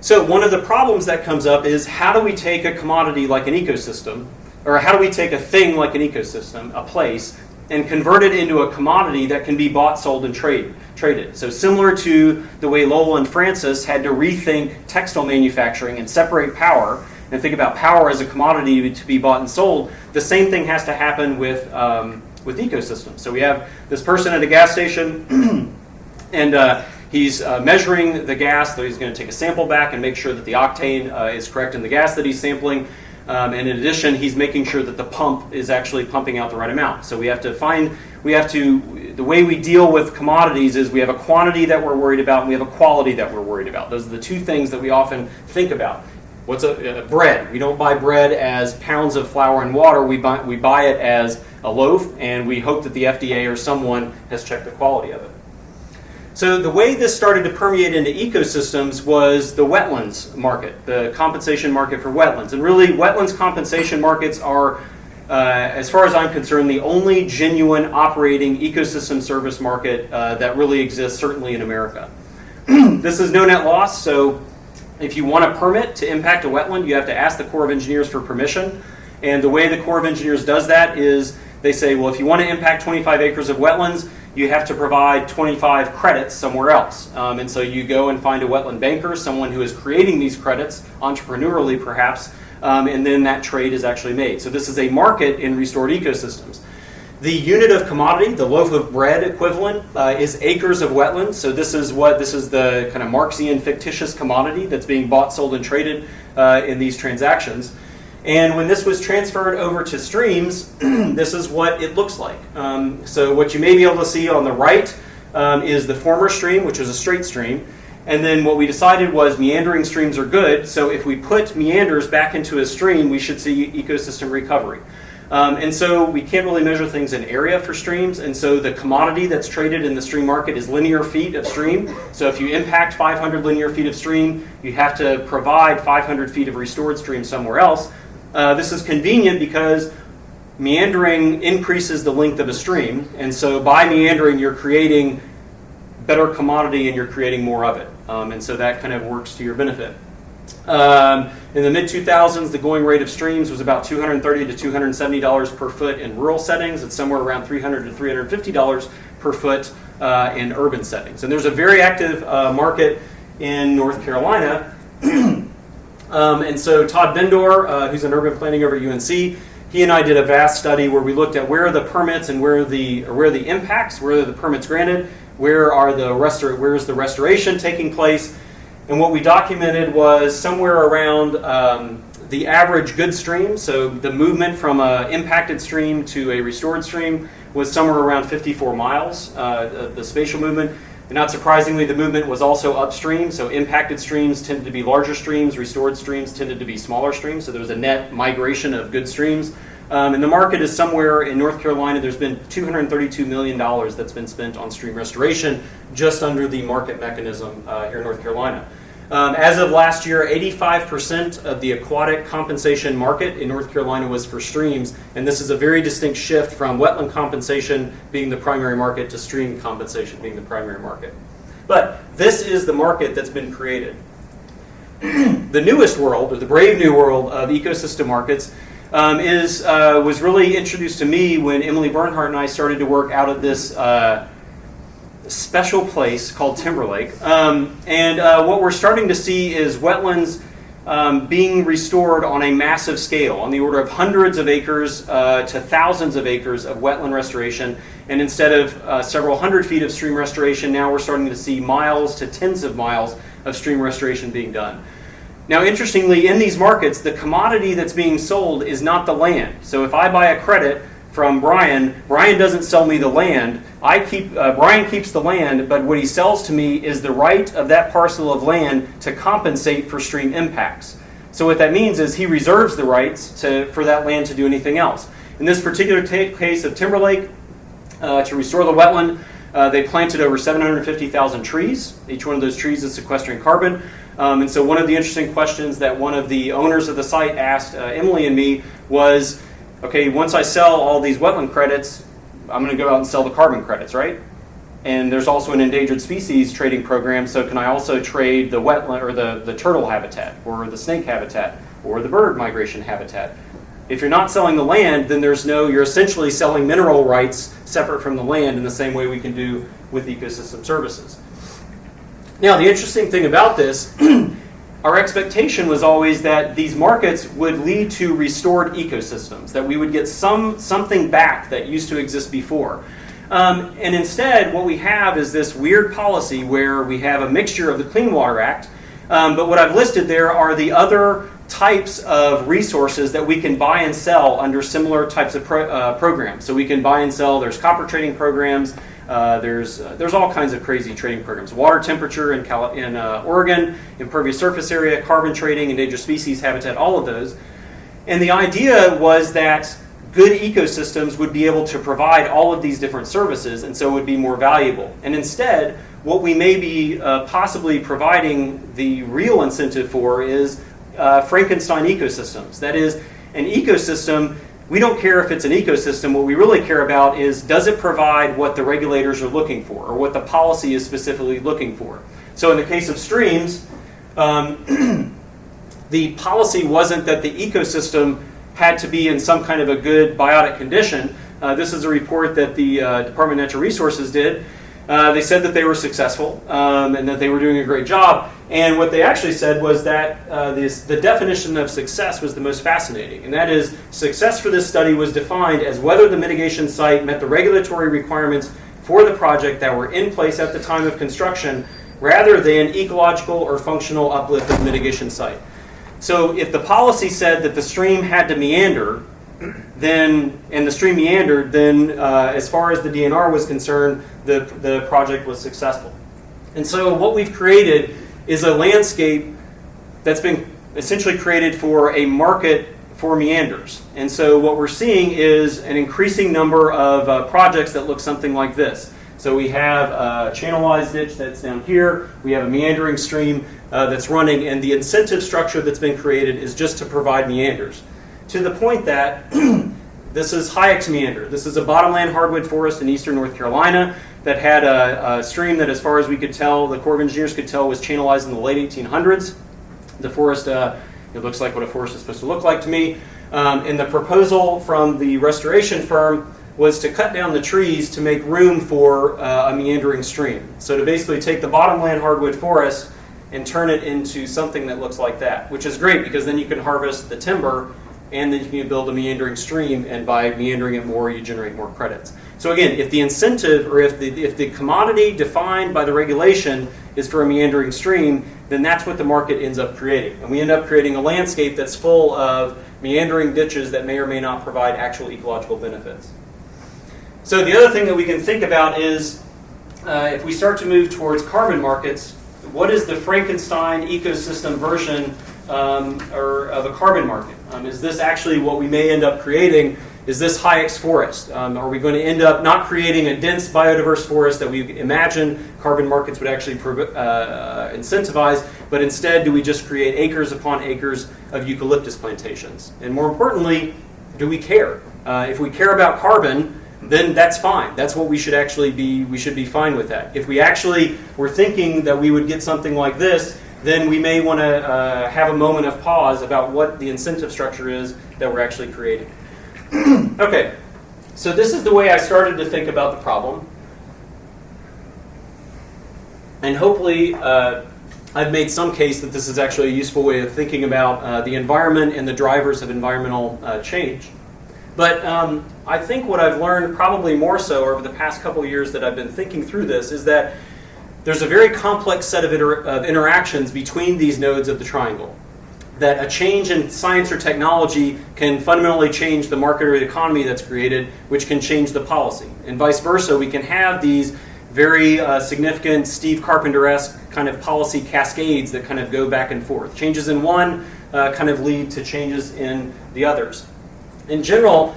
So one of the problems that comes up is how do we take a commodity like an ecosystem, or how do we take a thing like an ecosystem, a place, and convert it into a commodity that can be bought, sold, and traded. So similar to the way Lowell and Francis had to rethink textile manufacturing and separate power, and think about power as a commodity to be bought and sold, the same thing has to happen with ecosystems. So we have this person at a gas station, and he's measuring the gas, so he's going to take a sample back and make sure that the octane is correct in the gas that he's sampling. And in addition, he's making sure that the pump is actually pumping out the right amount. So the way we deal with commodities is we have a quantity that we're worried about and we have a quality that we're worried about. Those are the two things that we often think about. What's bread? We don't buy bread as pounds of flour and water. We buy it as a loaf, and we hope that the FDA or someone has checked the quality of it. So the way this started to permeate into ecosystems was the wetlands market, the compensation market for wetlands. And really, wetlands compensation markets are, as far as I'm concerned, the only genuine operating ecosystem service market that really exists, certainly in America. This is no net loss, so if you want a permit to impact a wetland, you have to ask the Corps of Engineers for permission. And the way the Corps of Engineers does that is they say, well, if you want to impact 25 acres of wetlands, you have to provide 25 credits somewhere else. And so you go and find a wetland banker, someone who is creating these credits, entrepreneurially perhaps, and then that trade is actually made. So this is a market in restored ecosystems. The unit of commodity, the loaf of bread equivalent, is acres of wetlands. So this is the kind of Marxian fictitious commodity that's being bought, sold, and traded in these transactions. And when this was transferred over to streams, this is what it looks like. So what you may be able to see on the right is the former stream, which was a straight stream. And then what we decided was meandering streams are good. So if we put meanders back into a stream, we should see ecosystem recovery. And so we can't really measure things in area for streams. And so the commodity that's traded in the stream market is linear feet of stream. So if you impact 500 linear feet of stream, you have to provide 500 feet of restored stream somewhere else. This is convenient because meandering increases the length of a stream, and so by meandering you're creating better commodity and you're creating more of it, and so that kind of works to your benefit. In the mid-2000s, the going rate of streams was about $230 to $270 per foot in rural settings. It's somewhere around $300 to $350 per foot in urban settings. And there's a very active market in North Carolina. And so Todd Bendor, who's in urban planning over at UNC, he and I did a vast study where we looked at where are the permits and where are the impacts, where are the permits granted, where's the restoration taking place. And what we documented was somewhere around the average good stream, so the movement from an impacted stream to a restored stream was somewhere around 54 miles, the spatial movement. And not surprisingly, the movement was also upstream, so impacted streams tended to be larger streams, restored streams tended to be smaller streams, so there was a net migration of good streams. And the market is somewhere in North Carolina, there's been $232 million that's been spent on stream restoration just under the market mechanism here in North Carolina. As of last year, 85% of the aquatic compensation market in North Carolina was for streams, and this is a very distinct shift from wetland compensation being the primary market to stream compensation being the primary market. But this is the market that's been created. The newest world, or the brave new world of ecosystem markets, was really introduced to me when Emily Bernhardt and I started to work out of this special place called Timberlake. And what we're starting to see is wetlands being restored on a massive scale, on the order of hundreds of acres to thousands of acres of wetland restoration. And instead of several hundred feet of stream restoration, now we're starting to see miles to tens of miles of stream restoration being done. Now, interestingly, in these markets, the commodity that's being sold is not the land. So if I buy a credit from Brian, Brian doesn't sell me the land. Brian keeps the land, but what he sells to me is the right of that parcel of land to compensate for stream impacts. So what that means is he reserves the rights for that land to do anything else. In this particular case of Timberlake, to restore the wetland, they planted over 750,000 trees. Each one of those trees is sequestering carbon. And so one of the interesting questions that one of the owners of the site asked Emily and me was, okay, once I sell all these wetland credits, I'm going to go out and sell the carbon credits, right? And there's also an endangered species trading program, so can I also trade the wetland or the turtle habitat or the snake habitat or the bird migration habitat? If you're not selling the land, then you're essentially selling mineral rights separate from the land in the same way we can do with ecosystem services. Now, the interesting thing about this, our expectation was always that these markets would lead to restored ecosystems, that we would get something back that used to exist before. And instead, what we have is this weird policy where we have a mixture of the Clean Water Act, but what I've listed there are the other types of resources that we can buy and sell under similar types of programs. So we can buy and sell, there's copper trading programs, there's all kinds of crazy trading programs. Water temperature in Oregon, impervious surface area, carbon trading, endangered species habitat, all of those. And the idea was that good ecosystems would be able to provide all of these different services, and so it would be more valuable. And instead, what we may be possibly providing the real incentive for is Frankenstein ecosystems. That is, an ecosystem, we don't care if it's an ecosystem. What we really care about is, does it provide what the regulators are looking for, or what the policy is specifically looking for? So in the case of streams, the policy wasn't that the ecosystem had to be in some kind of a good biotic condition. This is a report that the Department of Natural Resources did. They said that they were successful and that they were doing a great job. And what they actually said was that the definition of success was the most fascinating. And that is, success for this study was defined as whether the mitigation site met the regulatory requirements for the project that were in place at the time of construction, rather than ecological or functional uplift of the mitigation site. So if the policy said that the stream had to meander, and the stream meandered, then as far as the DNR was concerned, the project was successful. And so what we've created is a landscape that's been essentially created for a market for meanders. And so what we're seeing is an increasing number of projects that look something like this. So we have a channelized ditch that's down here, we have a meandering stream that's running, and the incentive structure that's been created is just to provide meanders. To the point that this is Hayek's meander. This is a bottomland hardwood forest in eastern North Carolina that had a stream that, as far as we could tell, the Corps of Engineers could tell, was channelized in the late 1800s. The forest, it looks like what a forest is supposed to look like to me. And the proposal from the restoration firm was to cut down the trees to make room for a meandering stream. So to basically take the bottomland hardwood forest and turn it into something that looks like that, which is great because then you can harvest the timber and then you can build a meandering stream, and by meandering it more, you generate more credits. So again, if the incentive, or if the commodity defined by the regulation is for a meandering stream, then that's what the market ends up creating. And we end up creating a landscape that's full of meandering ditches that may or may not provide actual ecological benefits. So the other thing that we can think about is, if we start to move towards carbon markets, what is the Frankenstein ecosystem version or of a carbon market? Is this actually what we may end up creating? Is this Hayek's forest? Are we going to end up not creating a dense biodiverse forest that we imagine carbon markets would actually incentivize, but instead do we just create acres upon acres of eucalyptus plantations? And more importantly, do we care? If we care about carbon, then that's fine. That's what we should be fine with that. If we actually were thinking that we would get something like this, then we may want to have a moment of pause about what the incentive structure is that we're actually creating. Okay, so this is the way I started to think about the problem. And hopefully I've made some case that this is actually a useful way of thinking about the environment and the drivers of environmental change. But I think what I've learned probably more so over the past couple of years that I've been thinking through this is that there's a very complex set of interactions between these nodes of the triangle. That a change in science or technology can fundamentally change the market or the economy that's created, which can change the policy. And vice versa, we can have these very significant Steve Carpenter-esque kind of policy cascades that kind of go back and forth. Changes in one kind of lead to changes in the others. In general,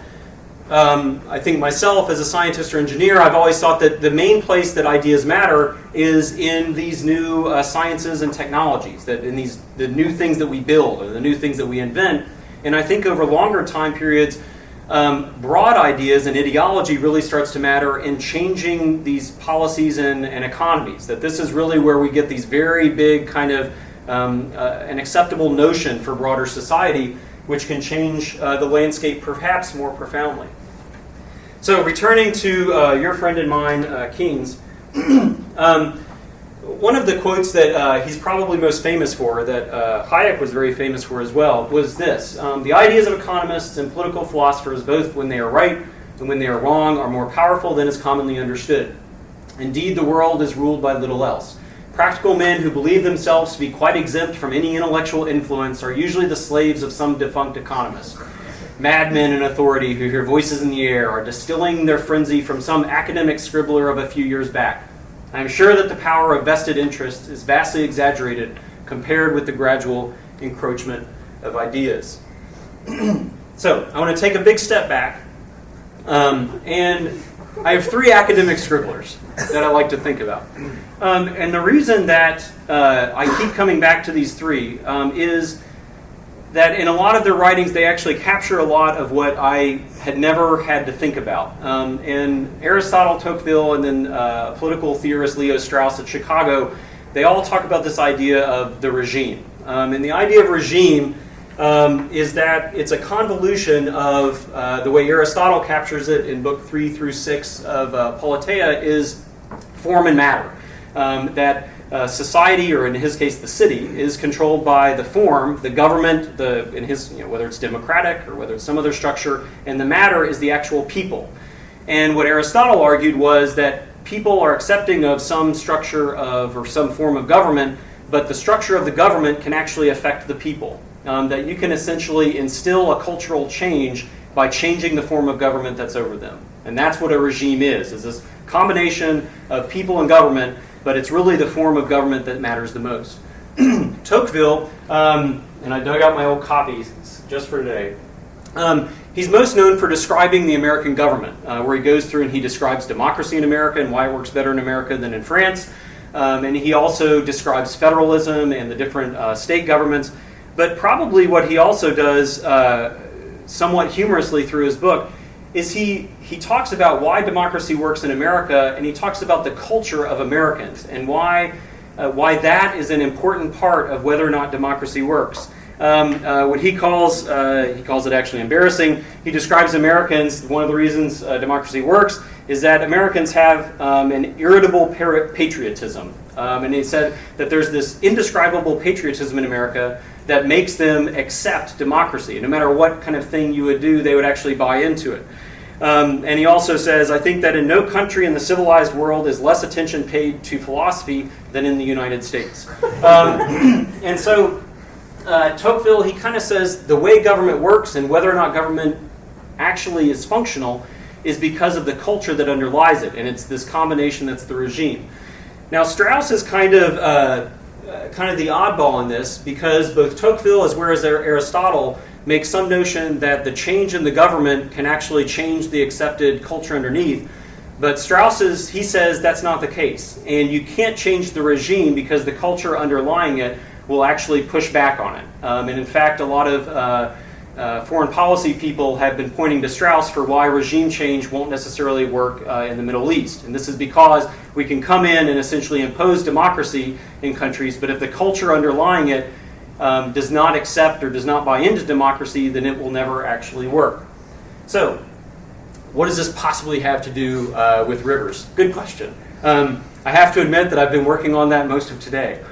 I think myself as a scientist or engineer, I've always thought that the main place that ideas matter is in these new sciences and technologies, that in the new things that we build or the new things that we invent. And I think over longer time periods, broad ideas and ideology really starts to matter in changing these policies and economies. That this is really where we get these very big kind of an acceptable notion for broader society, which can change the landscape perhaps more profoundly. So returning to your friend and mine, Keynes, one of the quotes that he's probably most famous for, that Hayek was very famous for as well, was this: the ideas of economists and political philosophers, both when they are right and when they are wrong, are more powerful than is commonly understood. Indeed, the world is ruled by little else. Practical men who believe themselves to be quite exempt from any intellectual influence are usually the slaves of some defunct economist. Madmen in authority who hear voices in the air are distilling their frenzy from some academic scribbler of a few years back. I am sure that the power of vested interest is vastly exaggerated compared with the gradual encroachment of ideas. So, I want to take a big step back, and I have three academic scribblers that I like to think about. And the reason that I keep coming back to these three is that in a lot of their writings, they actually capture a lot of what I had never had to think about. And Aristotle, Tocqueville, and then political theorist Leo Strauss at Chicago, they all talk about this idea of the regime. And the idea of regime is that it's a convolution of the way Aristotle captures it in book 3 through 6 of Politeia is form and matter. That society, or in his case the city, is controlled by the form, the government, in his, whether it's democratic or whether it's some other structure, and the matter is the actual people. And what Aristotle argued was that people are accepting of some structure of or some form of government, but the structure of the government can actually affect the people. That you can essentially instill a cultural change by changing the form of government that's over them. And that's what a regime is this combination of people and government, but it's really the form of government that matters the most. Tocqueville, and I dug out my old copies just for today, he's most known for describing the American government, where he goes through and he describes democracy in America and why it works better in America than in France. And he also describes federalism and the different state governments. But probably what he also does, somewhat humorously through his book, is he talks about why democracy works in America, and he talks about the culture of Americans and why that is an important part of whether or not democracy works. What he calls it actually embarrassing. He describes Americans, one of the reasons democracy works is that Americans have an irritable patriotism. And he said that there's this indescribable patriotism in America that makes them accept democracy. No matter what kind of thing you would do, they would actually buy into it. And he also says, I think that in no country in the civilized world is less attention paid to philosophy than in the United States. And so Tocqueville, he kind of says the way government works and whether or not government actually is functional is because of the culture that underlies it. And it's this combination that's the regime. Now Strauss is kind of the oddball in this, because both Tocqueville as well as Aristotle make some notion that the change in the government can actually change the accepted culture underneath. But Strauss he says that's not the case. And you can't change the regime because the culture underlying it will actually push back on it. And in fact, a lot of foreign policy people have been pointing to Strauss for why regime change won't necessarily work in the Middle East. And this is because we can come in and essentially impose democracy in countries, but if the culture underlying it does not accept or does not buy into democracy, then it will never actually work. So, what does this possibly have to do with rivers? Good question. I have to admit that I've been working on that most of today.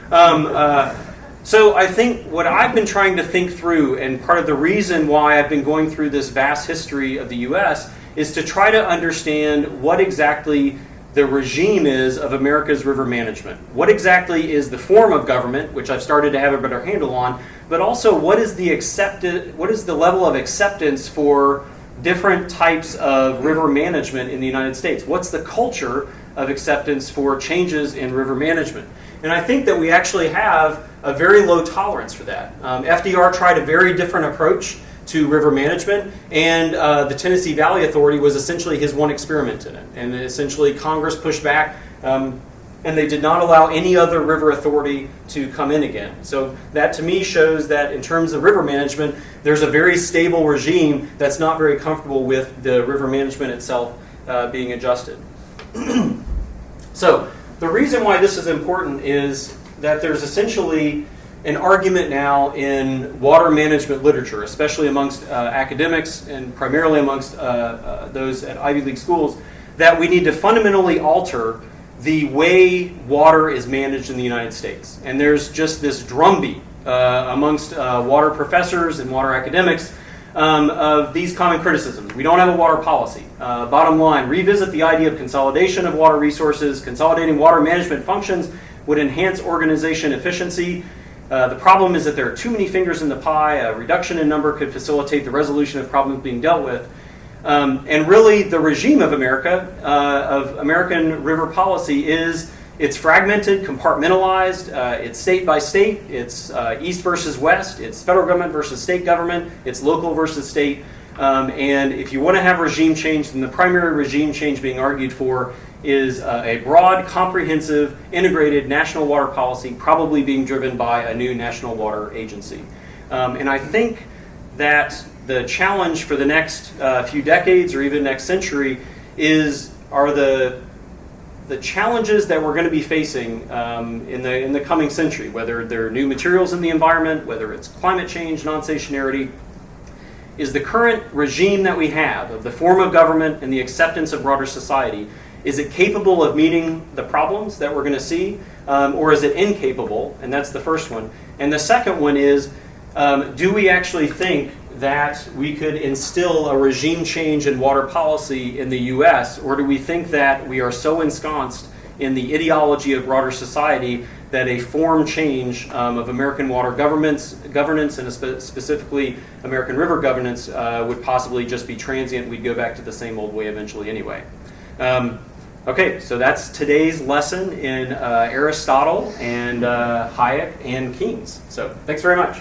So I think what I've been trying to think through, and part of the reason why I've been going through this vast history of the U.S., is to try to understand what exactly the regime is of America's river management. What exactly is the form of government, which I've started to have a better handle on, but also what is the level of acceptance for different types of river management in the United States? What's the culture of acceptance for changes in river management? And I think that we actually have a very low tolerance for that. FDR tried a very different approach to river management, and the Tennessee Valley Authority was essentially his one experiment in it. And essentially Congress pushed back, and they did not allow any other river authority to come in again. So that to me shows that in terms of river management, there's a very stable regime that's not very comfortable with the river management itself being adjusted. So the reason why this is important is that there's essentially an argument now in water management literature, especially amongst academics and primarily amongst those at Ivy League schools, that we need to fundamentally alter the way water is managed in the United States. And there's just this drumbeat amongst water professors and water academics of these common criticisms. We don't have a water policy. Bottom line, revisit the idea of consolidation of water resources. Consolidating water management functions would enhance organization efficiency. The problem is that there are too many fingers in the pie. A reduction in number could facilitate the resolution of problems being dealt with. And really, the regime of America, of American river policy, it's fragmented, compartmentalized, it's state by state, it's east versus west, it's federal government versus state government, it's local versus state. And if you want to have regime change, then the primary regime change being argued for is a broad, comprehensive, integrated national water policy, probably being driven by a new national water agency. And I think that the challenge for the next few decades or even next century are the challenges that we're going to be facing in the coming century, whether there are new materials in the environment, whether it's climate change, non-stationarity. Is the current regime that we have of the form of government and the acceptance of broader society, is it capable of meeting the problems that we're going to see, or is it incapable? And that's the first one. And the second one is, do we actually think that we could instill a regime change in water policy in the U.S., or do we think that we are so ensconced in the ideology of broader society that a form change of American water governance and specifically American river governance would possibly just be transient? We'd go back to the same old way eventually anyway. Okay, so that's today's lesson in Aristotle and Hayek and Keynes. So thanks very much.